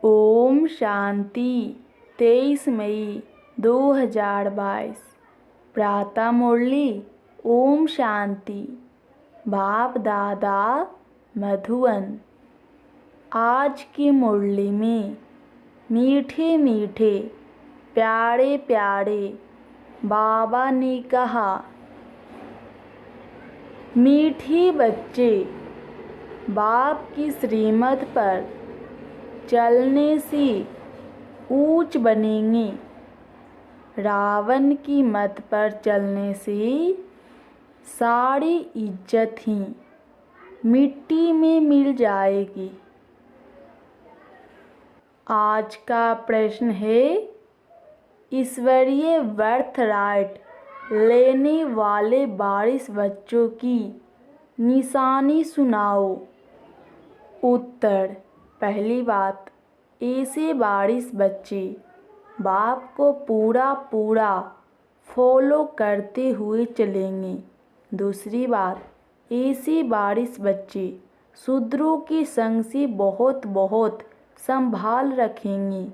ओम शांति। 23 मई 2022 प्रातः मुरली। ओम शांति। बाप दादा मधुबन। आज की मुरली में मीठे मीठे प्यारे प्यारे बाबा ने कहा, मीठे बच्चे बाप की श्रीमत पर चलने से ऊंच बनेंगे। रावण की मत पर चलने से सारी इज्जत ही मिट्टी में मिल जाएगी। आज का प्रश्न है, ईश्वरीय बर्थ राइट लेने वाले बारिश बच्चों की निशानी सुनाओ। उत्तर। पहली बात, ऐसे बारिश बच्चे बाप को पूरा फॉलो करते हुए चलेंगे। दूसरी बात, ऐसे बारिश बच्चे शूद्रों के संग से बहुत संभाल रखेंगे।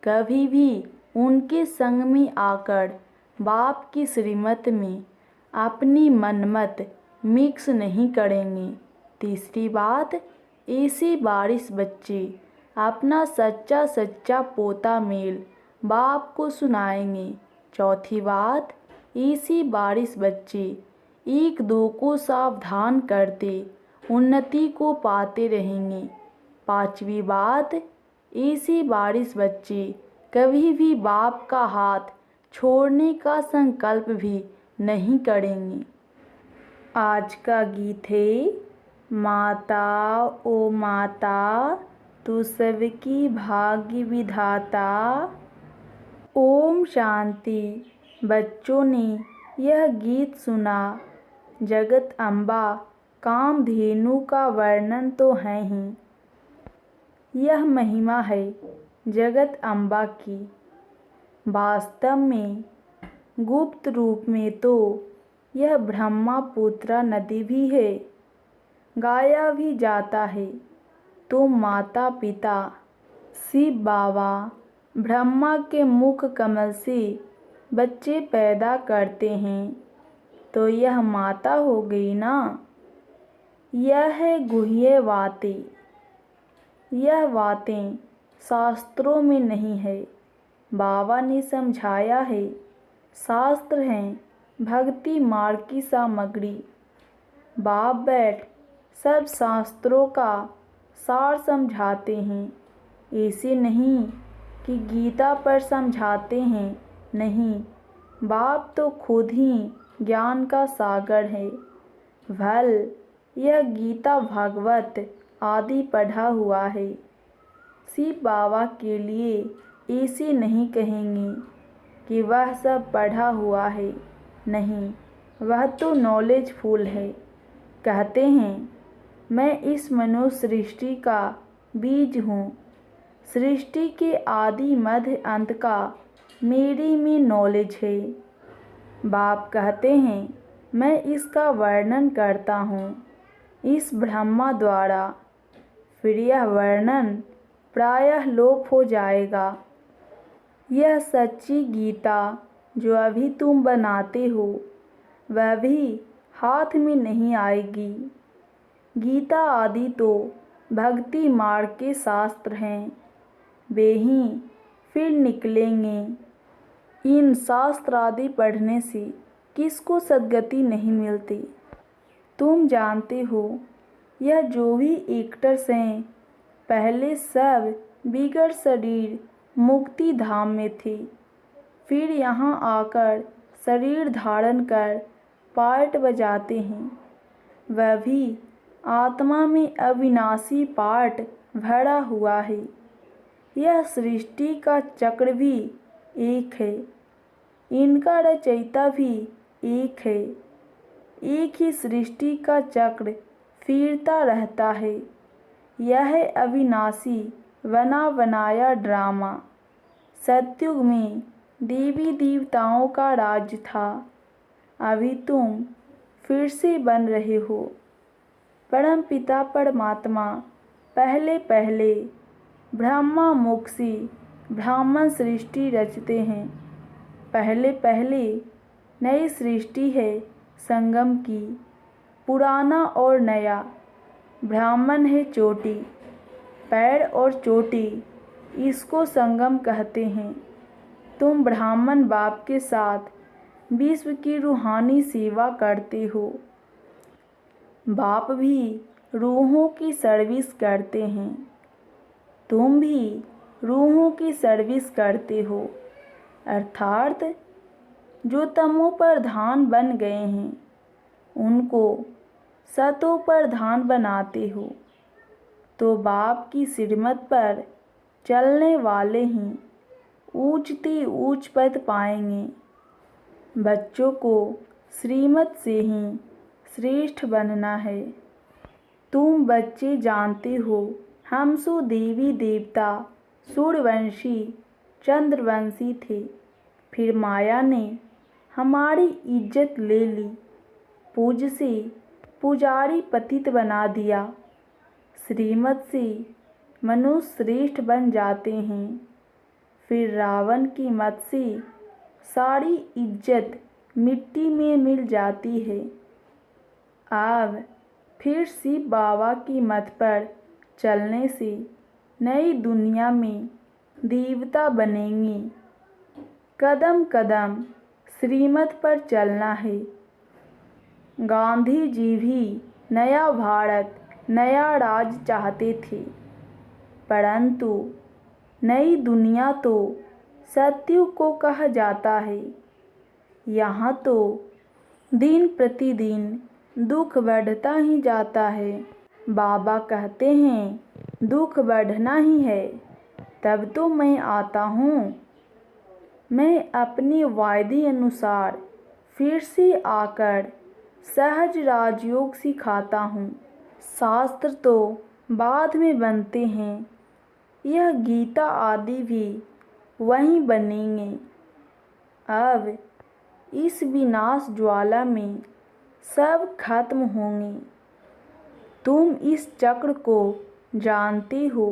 कभी भी उनके संग में आकर बाप की श्रीमत में अपनी मनमत मिक्स नहीं करेंगे। तीसरी बात, ऐसे बारिश बच्चे अपना सच्चा पोता मेल बाप को सुनाएंगे। चौथी बात, ऐसे बारिश बच्चे एक दो को सावधान करते उन्नति को पाते रहेंगे। पांचवी बात, ऐसे बारिश बच्चे कभी भी बाप का हाथ छोड़ने का संकल्प भी नहीं करेंगे। आज का गीत है, माता ओ माता तू सबकी भाग्य विधाता। ओम शांति। बच्चों ने यह गीत सुना। जगत अम्बा कामधेनु का वर्णन तो है ही, यह महिमा है जगत अम्बा की। वास्तव में गुप्त रूप में तो यह ब्रह्मपुत्रा नदी भी है। गाया भी जाता है तो माता पिता शिव बाबा ब्रह्मा के मुख कमल से बच्चे पैदा करते हैं, तो यह माता हो गई ना। यह है गुह्य बातें। यह बातें शास्त्रों में नहीं है, बाबा ने समझाया है। शास्त्र हैं भक्ति मार्ग की सामग्री। बाप बैठ सब शास्त्रों का सार समझाते हैं। ऐसे नहीं कि गीता पर समझाते हैं, नहीं, बाप तो खुद ही ज्ञान का सागर है। भल यह गीता भागवत आदि पढ़ा हुआ है। शिव बाबा के लिए ऐसे नहीं कहेंगे कि वह सब पढ़ा हुआ है, नहीं, वह तो नॉलेजफुल है। कहते हैं, मैं इस मनुष्य सृष्टि का बीज हूँ। सृष्टि के आदि मध्य अंत का मेरे में नॉलेज है। बाप कहते हैं, मैं इसका वर्णन करता हूँ इस ब्रह्मा द्वारा। फिर यह वर्णन प्रायः लोप हो जाएगा। यह सच्ची गीता जो अभी तुम बनाते हो, वह भी हाथ में नहीं आएगी। गीता आदि तो भक्ति मार्ग के शास्त्र हैं, वे ही फिर निकलेंगे। इन शास्त्र आदि पढ़ने से किसको सद्गति नहीं मिलती। तुम जानते हो, यह जो भी एक्टर्स हैं, पहले सब बिगड़ शरीर मुक्ति धाम में थे, फिर यहाँ आकर शरीर धारण कर पार्ट बजाते हैं। वह भी आत्मा में अविनाशी पार्ट भरा हुआ है। यह सृष्टि का चक्र भी एक है, इनका रचयिता भी एक है। एक ही सृष्टि का चक्र फिरता रहता है। यह है अविनाशी बना बनाया ड्रामा। सतयुग में देवी देवताओं का राज्य था, अभी तुम फिर से बन रहे हो। परम पिता परमात्मा पहले ब्रह्मा मुख से ब्राह्मण सृष्टि रचते हैं। पहले पहले नई सृष्टि है संगम की, पुराना और नया। ब्राह्मण है चोटी, पैर और चोटी, इसको संगम कहते हैं। तुम ब्राह्मण बाप के साथ विश्व की रूहानी सेवा करते हो। बाप भी रूहों की सर्विस करते हैं, तुम भी रूहों की सर्विस करते हो। अर्थात जो तमो प्रधान बन गए हैं उनको सतो प्रधान बनाते हो। तो बाप की श्रीमत पर चलने वाले ही ऊंचती ऊंच पद पाएंगे। बच्चों को श्रीमत से ही श्रेष्ठ बनना है। तुम बच्चे जानते हो हम सो देवी देवता सूर्यवंशी चंद्रवंशी थे, फिर माया ने हमारी इज्जत ले ली, पूज से पुजारी पतित बना दिया। श्रीमत से मनुष्य श्रेष्ठ बन जाते हैं, फिर रावण की मत से सारी इज्जत मिट्टी में मिल जाती है। अब फिर शिव बाबा की मत पर चलने से नई दुनिया में देवता बनेंगे। कदम कदम श्रीमत पर चलना है। गांधी जी भी नया भारत नया राज चाहते थे, परंतु नई दुनिया तो सतयुग को कहा जाता है। यहाँ तो दिन प्रतिदिन दुख बढ़ता ही जाता है। बाबा कहते हैं दुख बढ़ना ही है, तब तो मैं आता हूँ। मैं अपने वायदे अनुसार फिर से आकर सहज राजयोग सिखाता हूँ। शास्त्र तो बाद में बनते हैं, यह गीता आदि भी वहीं बनेंगे। अब इस विनाश ज्वाला में सब खत्म होंगे। तुम इस चक्र को जानते हो।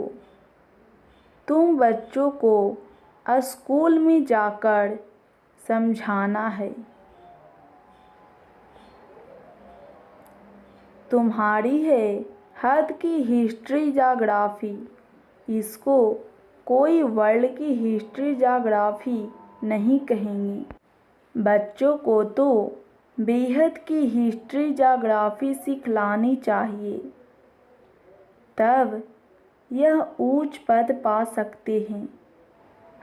तुम बच्चों को स्कूल में जाकर समझाना है। तुम्हारी है हद की हिस्ट्री जाग्राफी, इसको कोई वर्ल्ड की हिस्ट्री जाग्राफी नहीं कहेंगे। बच्चों को तो बेहद की हिस्ट्री जाग्राफी सिखलानी चाहिए, तब यह ऊंच पद पा सकते हैं।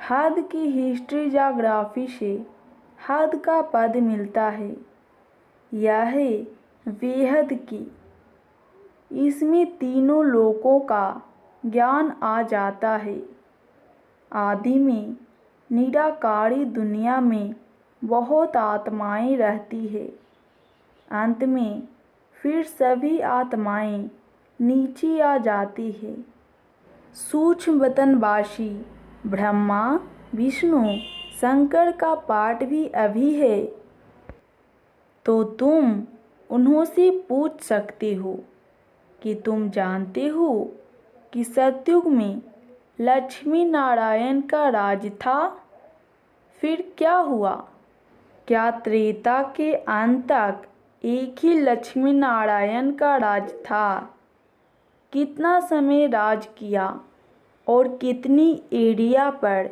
हद की हिस्ट्री जाग्राफी से हद का पद मिलता है, यह है बेहद की। इसमें तीनों लोकों का ज्ञान आ जाता है। आदि में निराकारी दुनिया में बहुत आत्माएं रहती है, अंत में फिर सभी आत्माएं नीचे आ जाती है। सूक्ष्म वतनवासी ब्रह्मा विष्णु शंकर का पाठ भी अभी है, तो तुम उन्हों से पूछ सकते हो कि तुम जानते हो कि सतयुग में लक्ष्मी नारायण का राज था, फिर क्या हुआ? क्या त्रेता के अंत तक एक ही लक्ष्मी नारायण का राज था? कितना समय राज किया और कितनी एरिया पर?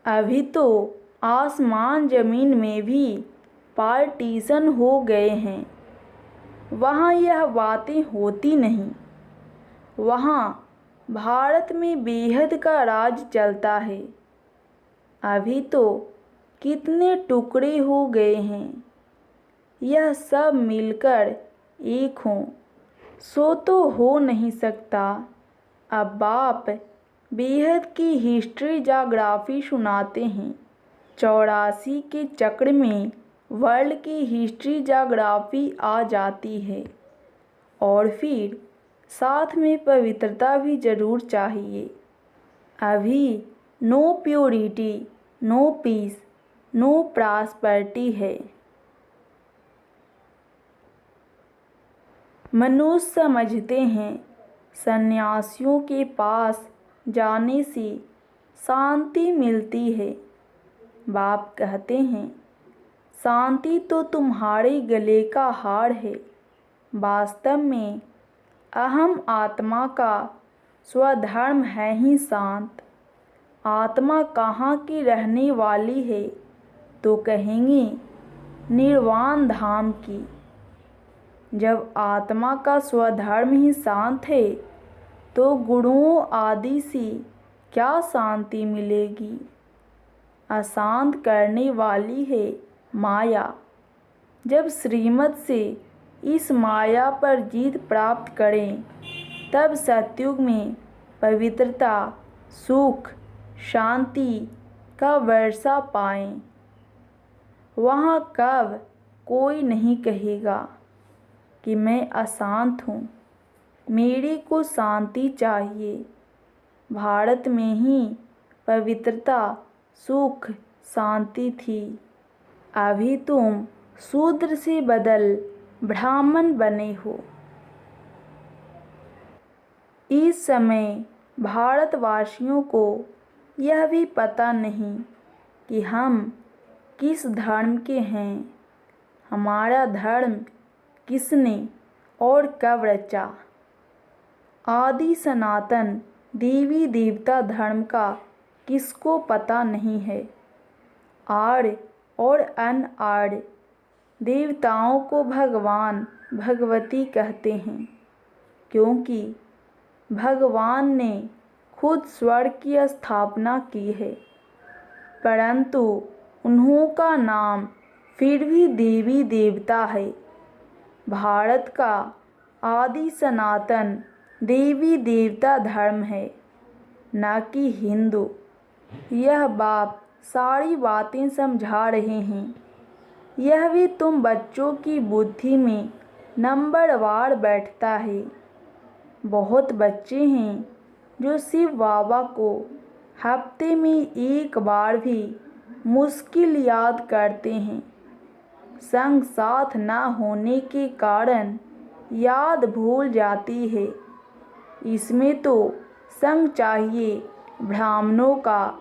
अभी तो आसमान जमीन में भी पार्टीशन हो गए हैं। वहाँ यह बातें होती नहीं। वहाँ भारत में बेहद का राज चलता है। अभी तो कितने टुकड़े हो गए हैं। यह सब मिलकर एक हों, सो तो हो नहीं सकता। अब बाप बेहद की हिस्ट्री जाग्राफी सुनाते हैं। 84 के चक्र में वर्ल्ड की हिस्ट्री जाग्राफी आ जाती है, और फिर साथ में पवित्रता भी जरूर चाहिए। अभी no purity, no peace, no prosperity है। मनुष्य समझते हैं सन्यासियों के पास जाने से शांति मिलती है। बाप कहते हैं, शांति तो तुम्हारे गले का हार है। वास्तव में अहम आत्मा का स्वधर्म है ही शांत। आत्मा कहाँ की रहने वाली है तो कहेंगे निर्वाण धाम की। जब आत्मा का स्वधर्म ही शांत है तो गुणों आदि से क्या शांति मिलेगी। अशांत करने वाली है माया। जब श्रीमत से इस माया पर जीत प्राप्त करें तब सतयुग में पवित्रता, सुख, शांति का वर्षा पाएं। वहाँ कब कोई नहीं कहेगा कि मैं अशांत हूँ, मेरे को शांति चाहिए। भारत में ही पवित्रता, सुख, शांति थी। अभी तुम शूद्र से बदल ब्राह्मण बने हो। इस समय भारतवासियों को यह भी पता नहीं कि हम किस धर्म के हैं, हमारा धर्म किसने और कब रचा। आदि सनातन देवी देवता धर्म का किसको पता नहीं है। आर्य और अनआर्य देवताओं को भगवान भगवती कहते हैं, क्योंकि भगवान ने खुद स्वर्ग की स्थापना की है, परंतु उन्हों का नाम फिर भी देवी देवता है। भारत का आदि सनातन देवी देवता धर्म है, न कि हिंदू। यह बाप सारी बातें समझा रहे हैं। यह भी तुम बच्चों की बुद्धि में नंबरवार बैठता है। बहुत बच्चे हैं जो शिव बाबा को हफ्ते में एक बार भी मुश्किल याद करते हैं। संग साथ न होने के कारण याद भूल जाती है। इसमें तो संग चाहिए ब्राह्मणों का,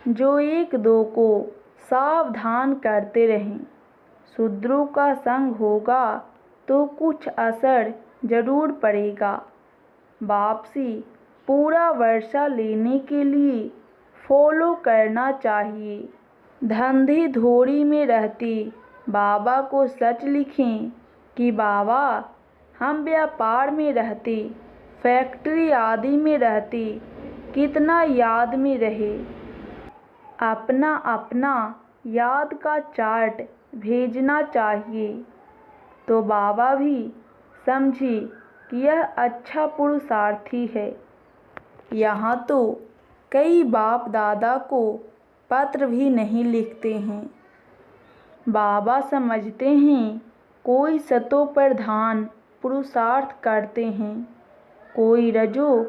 जो एक दो को सावधान करते रहें। शूद्रों का संग होगा तो कुछ असर जरूर पड़ेगा। वापसी पूरा वर्षा लेने के लिए फॉलो करना चाहिए। धंधे धोड़ी में रहती बाबा को सच लिखें कि बाबा हम व्यापार में रहते, फैक्ट्री आदि में रहते, कितना याद में रहे। अपना अपना याद का चार्ट भेजना चाहिए तो बाबा भी समझे कि यह अच्छा पुरुषार्थी है। यहाँ तो कई बाप दादा को पत्र भी नहीं लिखते हैं। बाबा समझते हैं कोई सतो प्रधान पुरुषार्थ करते हैं, कोई रजो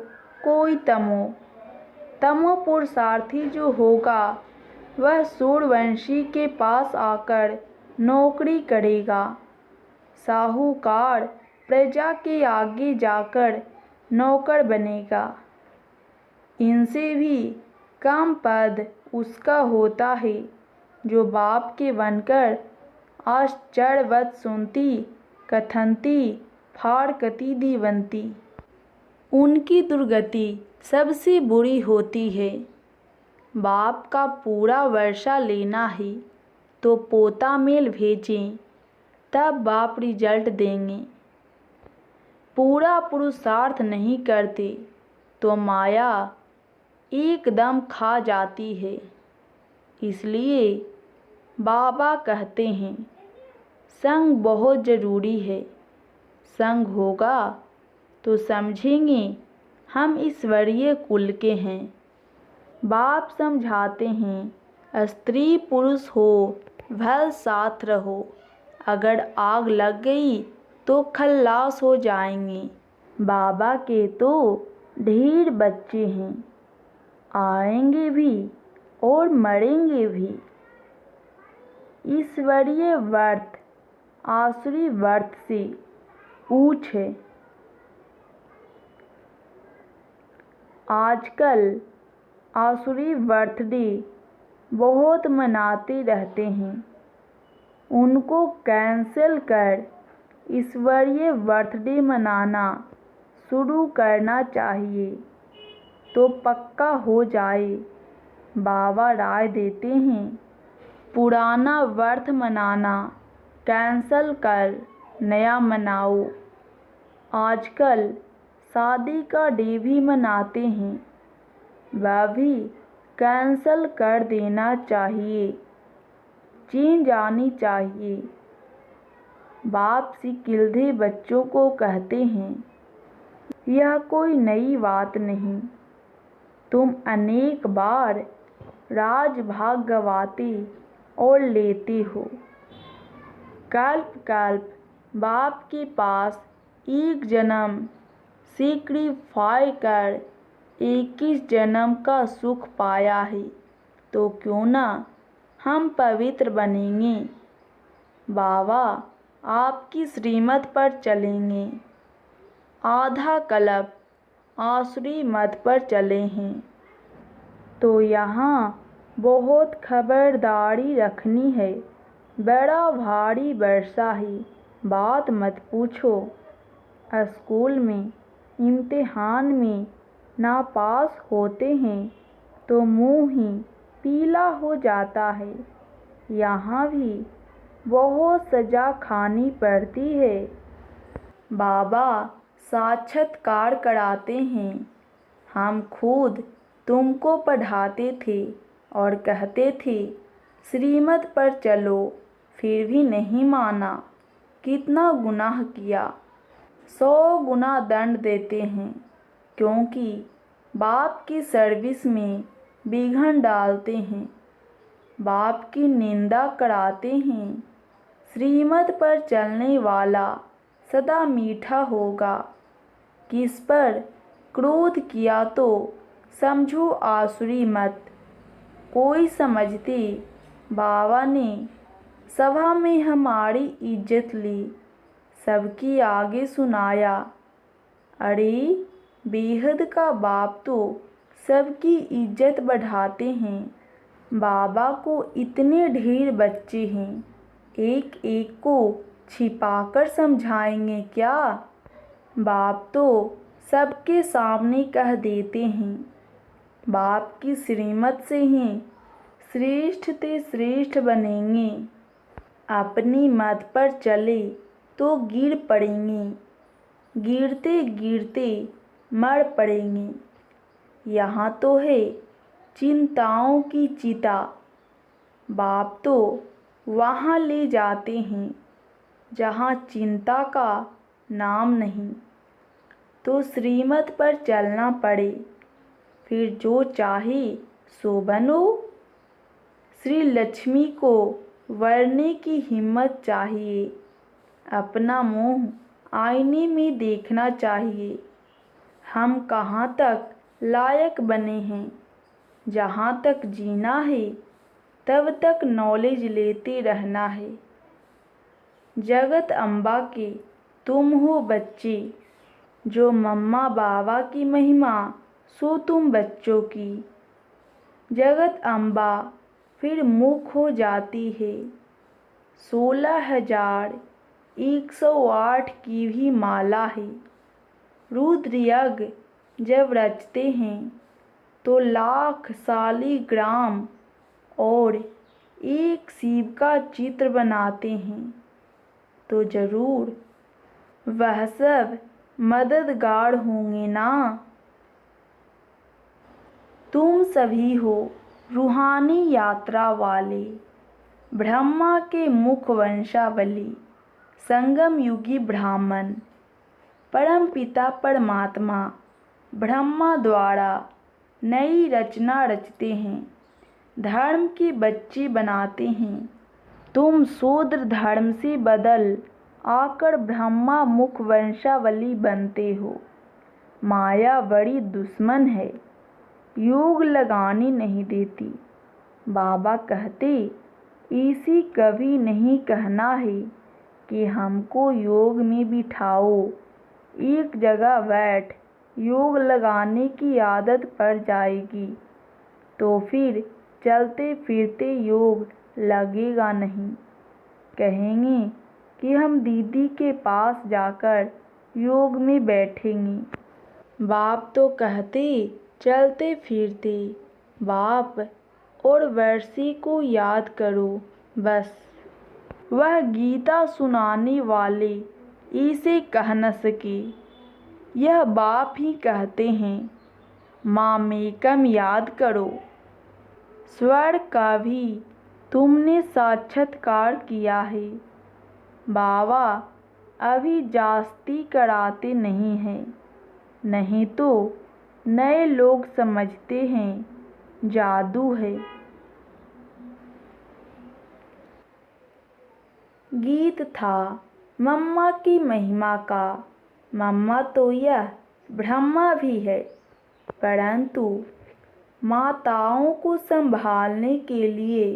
कोई तमो। तमो पुरुषार्थी जो होगा वह सूर्यवंशी के पास आकर नौकरी करेगा। साहूकार प्रजा के आगे जाकर नौकर बनेगा। इनसे भी कम पद उसका होता है जो बाप के बनकर आश्चर्यवत सुनती कथनती फाड़कती दीवंती। उनकी दुर्गति सबसे बुरी होती है। बाप का पूरा वर्षा लेना है तो पोता मेल भेजें, तब बाप रिजल्ट देंगे। पूरा पुरुषार्थ नहीं करते तो माया एकदम खा जाती है। इसलिए बाबा कहते हैं संग बहुत ज़रूरी है। संग होगा तो समझेंगे हम ईश्वरीय कुल के हैं। बाप समझाते हैं स्त्री पुरुष हो भल साथ रहो, अगर आग लग गई तो खल्लास हो जाएंगे। बाबा के तो ढेर बच्चे हैं, आएंगे भी और मरेंगे भी। ईश्वरीय व्रत आसुरी व्रत से ऊंच है। आजकल आसुरी बर्थडे बहुत मनाते रहते हैं। उनको कैंसिल कर ईश्वरीय बर्थडे मनाना शुरू करना चाहिए तो पक्का हो जाए। बाबा राय देते हैं, पुराना व्रत मनाना कैंसल कर नया मनाओ। आजकल शादी का डे भी मनाते हैं, वह भी कैंसल कर देना चाहिए, चेंज आनी चाहिए। बाप सिकिलधे बच्चों को कहते हैं, यह कोई नई बात नहीं। तुम अनेक बार राजभाग गंवाते और लेते हो। कल्प कल्प बाप के पास एक जन्म सेक्रीफाई कर 21 जन्म का सुख पाया है, तो क्यों ना हम पवित्र बनेंगे। बाबा आपकी श्रीमत पर चलेंगे। आधा कल्प आसुरी मत पर चले हैं, तो यहाँ बहुत खबरदारी रखनी है। बड़ा भारी वर्षा है, बात मत पूछो। स्कूल में इम्तिहान में ना पास होते हैं तो मुंह ही पीला हो जाता है। यहाँ भी बहुत सजा खानी पड़ती है। बाबा साक्षात्कार कराते हैं, हम खुद तुमको पढ़ाते थे और कहते थे श्रीमत पर चलो, फिर भी नहीं माना। कितना गुनाह किया, 100 गुना दंड देते हैं, क्योंकि बाप की सर्विस में विघ्न डालते हैं, बाप की निंदा कराते हैं। श्रीमत पर चलने वाला सदा मीठा होगा। किस पर क्रोध किया तो समझो आसुरी मत। कोई समझते बाबा ने सभा में हमारी इज्जत ली, सबकी आगे सुनाया। अरे बेहद का बाप तो सबकी इज्जत बढ़ाते हैं। बाबा को इतने ढेर बच्चे हैं, एक एक को छिपाकर समझाएंगे क्या। बाप तो सबके सामने कह देते हैं, बाप की श्रीमत से ही श्रेष्ठ ते श्रेष्ठ बनेंगे। अपनी मत पर चले तो गिर पड़ेंगे, गिरते गिरते मर पड़ेंगे। यहाँ तो है चिंताओं की चिता, बाप तो वहाँ ले जाते हैं जहाँ चिंता का नाम नहीं। तो श्रीमत पर चलना पड़े, फिर जो चाहे सो बनो। श्री लक्ष्मी को वरने की हिम्मत चाहिए, अपना मुंह आईने में देखना चाहिए। हम कहाँ तक लायक बने हैं, जहाँ तक जीना है तब तक नॉलेज लेते रहना है। जगत अम्बा के तुम हो बच्चे, जो मम्मा बाबा की महिमा सो तुम बच्चों की। जगत अम्बा फिर मुख हो जाती है। 16,108 की भी माला है। रुद्र यज्ञ जब रचते हैं तो लाख शालिग्राम और एक शिव का चित्र बनाते हैं, तो जरूर वह सब मददगार होंगे ना। तुम सभी हो रूहानी यात्रा वाले, ब्रह्मा के मुख वंशावली, संगम युगी ब्राह्मण। परम पिता परमात्मा ब्रह्मा द्वारा नई रचना रचते हैं, धर्म की बच्ची बनाते हैं। तुम शूद्र धर्म से बदल आकर ब्रह्मा मुख वंशावली बनते हो। माया बड़ी दुश्मन है, योग लगाने नहीं देती। बाबा कहते, इसी कभी नहीं कहना है कि हमको योग में बिठाओ, एक जगह बैठ योग लगाने की आदत पड़ जाएगी तो फिर चलते फिरते योग लगेगा नहीं। कहेंगे कि हम दीदी के पास जाकर योग में बैठेंगे। बाप तो कहते चलते फिरते बाप और वर्षी को याद करो बस। वह गीता सुनाने वाले इसे कह न सके। यह बाप ही कहते हैं मामेकम याद करो। स्वर्ग का भी तुमने साक्षात्कार किया है। बाबा अभी जास्ती कराते नहीं हैं, नहीं तो नए लोग समझते हैं जादू है। गीत था मम्मा की महिमा का। मम्मा तो यह ब्रह्मा भी है, परंतु माताओं को संभालने के लिए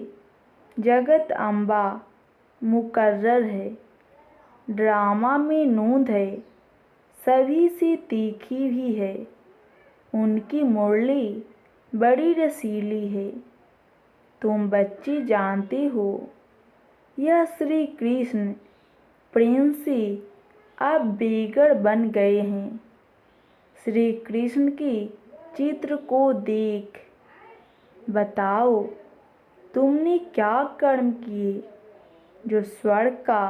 जगत अम्बा मुकर्रर है। ड्रामा में नूंद है, सभी से तीखी भी है। उनकी मुरली बड़ी रसीली है। तुम बच्चे जानते हो यह श्री कृष्ण प्रेम से अब बेगड़ बन गए हैं। श्री कृष्ण के चित्र को देख बताओ तुमने क्या कर्म किए जो स्वर्ग का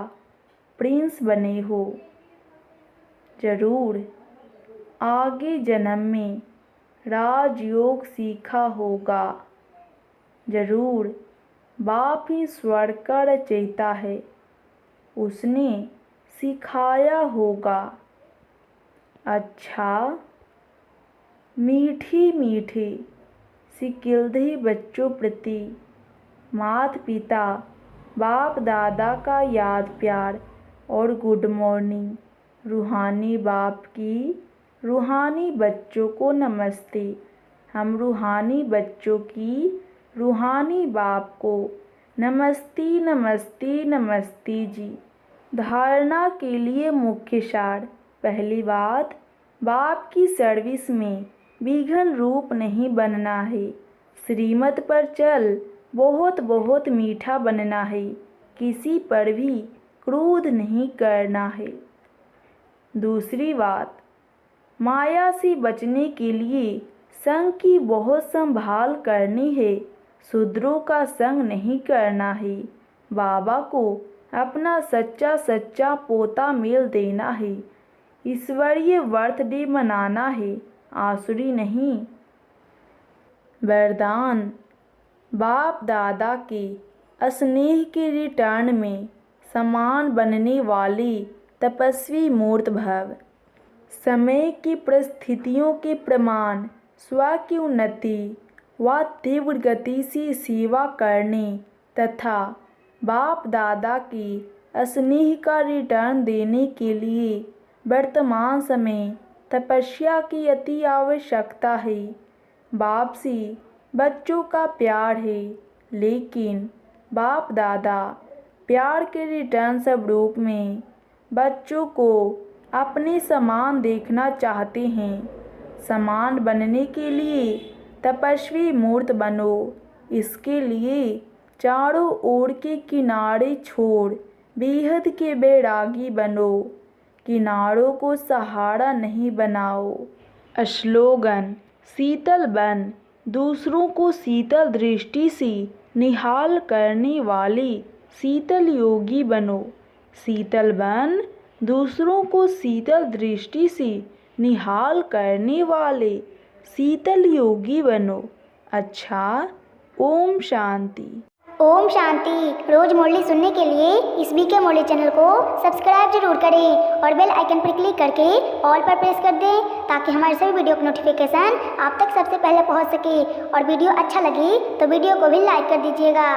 प्रिंस बने हो। जरूर आगे जन्म में राजयोग सीखा होगा। जरूर बाप ही स्वर्ग का रचयिता है, उसने सिखाया होगा। अच्छा मीठी मीठी सिकिल्दे बच्चों प्रति माता पिता बाप दादा का याद प्यार और गुड मॉर्निंग। रूहानी बाप की रूहानी बच्चों को नमस्ते। हम रूहानी बच्चों की रूहानी बाप को नमस्ते नमस्ते नमस्ते जी। धारणा के लिए मुख्य सार। पहली बात, बाप की सर्विस में विघ्न रूप नहीं बनना है। श्रीमत पर चल बहुत बहुत मीठा बनना है। किसी पर भी क्रोध नहीं करना है। दूसरी बात, माया से बचने के लिए संग की बहुत संभाल करनी है। शूद्रों का संग नहीं करना है। बाबा को अपना सच्चा सच्चा पोता मेल देना है। ईश्वरीय बर्थडे मनाना है, आसुरी नहीं। वरदान, बाप दादा के स्नेह के रिटर्न में समान बनने वाली तपस्वी मूर्त भव। समय की परिस्थितियों के प्रमाण स्व की उन्नति व तीव्र गति से सेवा करने तथा बाप दादा की स्नेह का रिटर्न देने के लिए वर्तमान समय तपस्या की अति आवश्यकता है। बाप से बच्चों का प्यार है, लेकिन बाप दादा प्यार के रिटर्न स्वरूप में बच्चों को अपने समान देखना चाहते हैं। समान बनने के लिए तपस्वी मूर्त बनो। इसके लिए चारों ओर के किनारे छोड़ बेहद के बैरागी बनो। किनारों को सहारा नहीं बनाओ। स्लोगन, शीतल बन, दूसरों को शीतल दृष्टि से निहाल करने वाले शीतल योगी बनो। शीतल बन, दूसरों को शीतल दृष्टि से निहाल करने वाले शीतल योगी बनो। अच्छा, ओम शांति। ओम शांति। रोज मुरली सुनने के लिए इस बीके मुरली चैनल को सब्सक्राइब जरूर करें और बेल आइकन पर क्लिक करके ऑल पर प्रेस कर दें ताकि हमारे सभी वीडियो की नोटिफिकेशन आप तक सबसे पहले पहुंच सके। और वीडियो अच्छा लगे तो वीडियो को भी लाइक कर दीजिएगा।